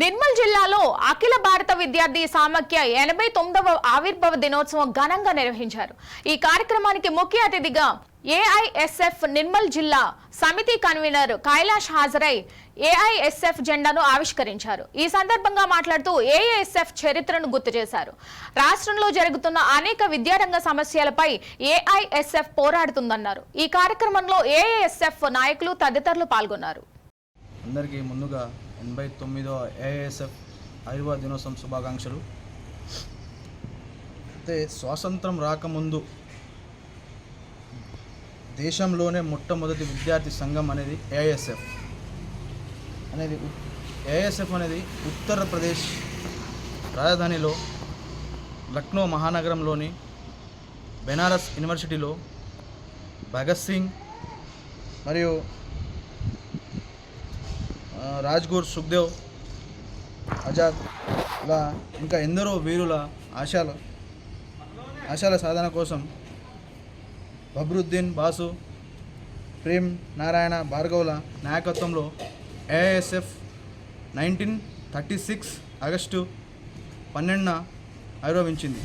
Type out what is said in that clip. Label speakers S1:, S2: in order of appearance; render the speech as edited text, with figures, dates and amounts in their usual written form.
S1: నిర్మల్ జిల్లాలో అఖిల భారత విద్యార్థి సమాఖ్య 89వ ఆవిర్భావ దినోత్సవం ఘనంగా నిర్వహించారు. ఈ కార్యక్రమానికి ముఖ్య అతిథిగా ఏఐఎస్ఎఫ్ నిర్మల్ జిల్లా సమితి కన్వీనర్ కైలాష్ హాజరై ఏఐఎస్ఎఫ్ జెండాను ఆవిష్కరించారు. ఈ సందర్భంగా మాట్లాడుతూ ఏఐఎస్ఎఫ్ చరిత్రను గుర్తు చేశారు. రాష్ట్రంలో జరుగుతున్న అనేక విద్యారంగ సమస్యలపై ఏఐఎస్ఎఫ్ పోరాడుతుందన్నారు. ఈ కార్యక్రమంలో ఏఐఎస్ఎఫ్ నాయకులు తదితరులు పాల్గొన్నారు.
S2: అందరికీ ముందుగా 89వ ఏఐఎస్ఎఫ్ ఆవిర్భావ దినోత్సవం శుభాకాంక్షలు. అయితే స్వాతంత్రం రాకముందు దేశంలోనే మొట్టమొదటి విద్యార్థి సంఘం అనేది ఏఐఎస్ఎఫ్ అనేది ఉత్తరప్రదేశ్ రాజధానిలో లక్నో మహానగరంలోని బెనారస్ యూనివర్సిటీలో భగత్ సింగ్ మరియు రాజ్గురు సుఖ్దేవ్ ఆజాద్ ఇలా ఇంకా ఎందరో వీరుల ఆశయాల సాధన కోసం బబ్రుద్దీన్ బాసు, ప్రేమ్ నారాయణ భార్గవుల నాయకత్వంలో ఏఐఎస్ఎఫ్ 1936 ఆగస్టు 12న ఆవిర్భవించింది.